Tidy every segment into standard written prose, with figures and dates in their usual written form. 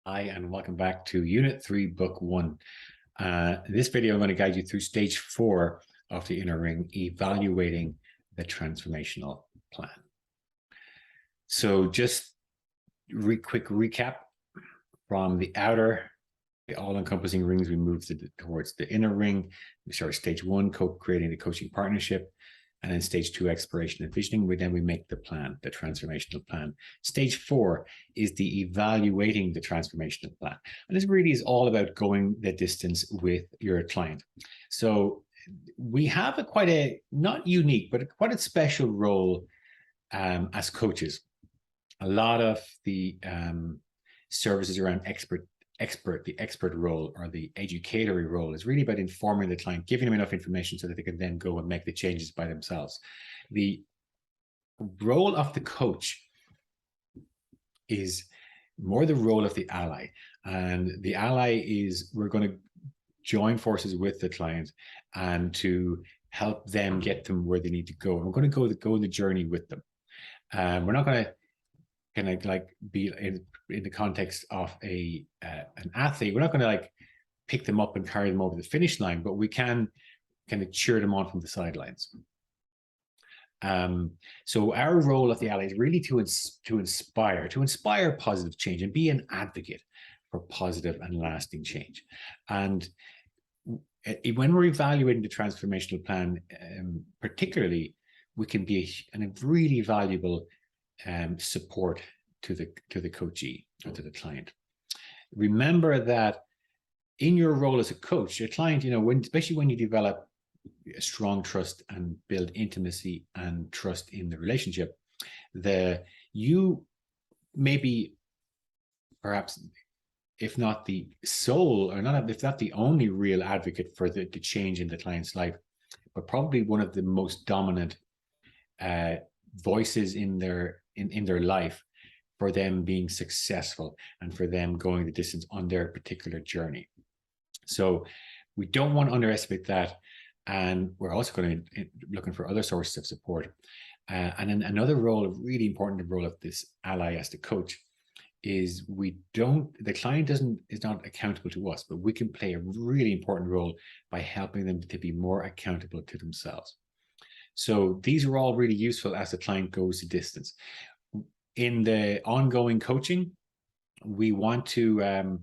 Hi, and welcome back to Unit 3, Book 1. In this video, I'm going to guide you through Stage 4 of the Inner Ring, evaluating the transformational plan. So just quick recap from the outer, the all-encompassing rings, we move towards the inner ring. We start Stage 1, creating the coaching partnership. And then Stage 2, exploration and visioning. Then we make the plan, the transformational plan. Stage 4 is the evaluating the transformational plan. And this really is all about going the distance with your client. So we have quite a, not unique, but quite a special role as coaches. A lot of the services around the expert role or the educatory role is really about informing the client, giving them enough information so that they can then go and make the changes by themselves. The role of the coach is more the role of the ally. And the ally is we're going to join forces with the client and to help them get them where they need to go. And we're going to go the journey with them. We're not going to be in the context of an athlete. We're not going to pick them up and carry them over the finish line, but we can kind of cheer them on from the sidelines. So our role of the ally is really to inspire positive change and be an advocate for positive and lasting change. And when we're evaluating the transformational plan, particularly, we can be a really valuable support to the coachee or to the client. Remember that in your role as a coach, your client, especially when you develop a strong trust and build intimacy and trust in the relationship, you may be perhaps, if not the sole or if not the only real advocate for the change in the client's life, but probably one of the most dominant voices in their life for them being successful and for them going the distance on their particular journey. So we don't want to underestimate that. And we're also going to be looking for other sources of support. And then another role, a really important role of this ally as the coach, is the client is not accountable to us, but we can play a really important role by helping them to be more accountable to themselves. So these are all really useful as the client goes the distance. In the ongoing coaching, we want to,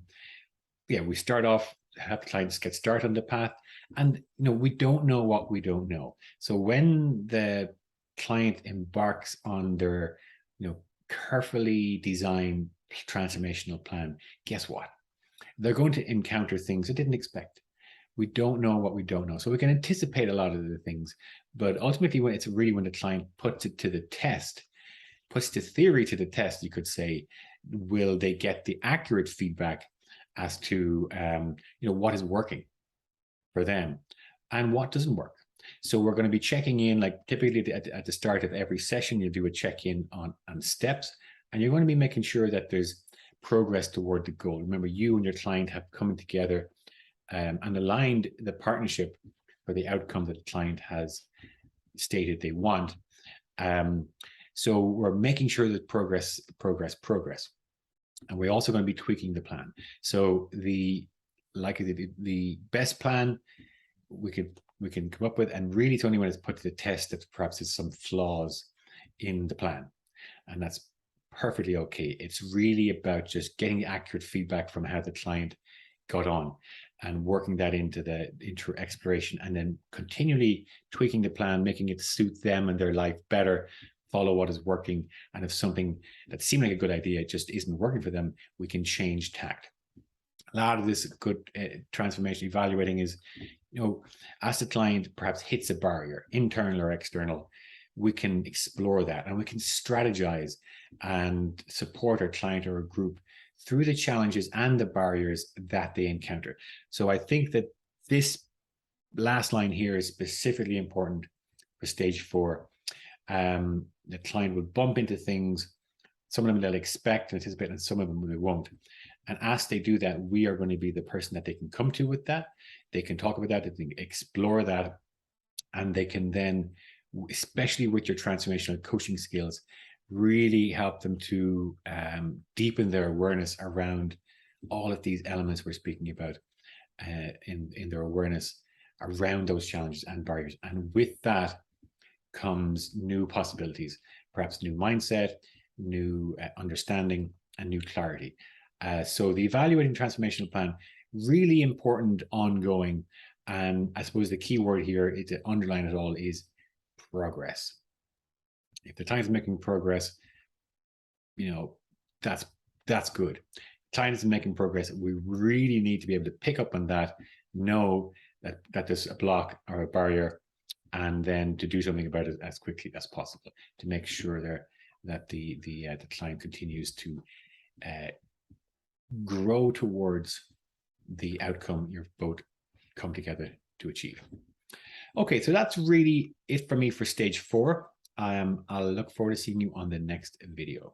we start off, have the clients get started on the path, and we don't know what we don't know. So when the client embarks on their, carefully designed transformational plan, guess what? They're going to encounter things they didn't expect. We don't know what we don't know. So we can anticipate a lot of the things, but ultimately when the client puts it to the test, puts the theory to the test, you could say, will they get the accurate feedback as to, what is working for them and what doesn't work. So we're going to be checking in, typically at the start of every session, you do a check-in on steps, and you're going to be making sure that there's progress toward the goal. Remember, you and your client have come together and aligned the partnership for the outcome that the client has stated they want. So we're making sure that progress. And we're also going to be tweaking the plan. So the best plan we can come up with, and really it's only when it's put to the test that perhaps there's some flaws in the plan. And that's perfectly okay. It's really about just getting accurate feedback from how the client got on and working that into exploration, and then continually tweaking the plan, making it suit them and their life better, follow what is working. And if something that seemed like a good idea just isn't working for them, we can change tact. A lot of this good transformation evaluating is, as the client perhaps hits a barrier, internal or external, we can explore that and we can strategize and support our client or a group through the challenges and the barriers that they encounter. So I think that this last line here is specifically important for Stage 4. The client will bump into things. Some of them they'll expect and anticipate, and some of them they won't. And as they do that, we are going to be the person that they can come to with that. They can talk about that, they can explore that, and they can then, especially with your transformational coaching skills, really help them to deepen their awareness around all of these elements we're speaking about in their awareness around those challenges and barriers. And with that comes new possibilities, perhaps new mindset, new understanding, and new clarity. So the evaluating transformational plan, really important, ongoing. And I suppose the key word here is to underline it all is progress. If the client is making progress, that's good. Client is making progress. We really need to be able to pick up on that, know that there's a block or a barrier, and then to do something about it as quickly as possible to make sure that the client continues to grow towards the outcome you've both come together to achieve. Okay, so that's really it for me for stage 4. I'll look forward to seeing you on the next video.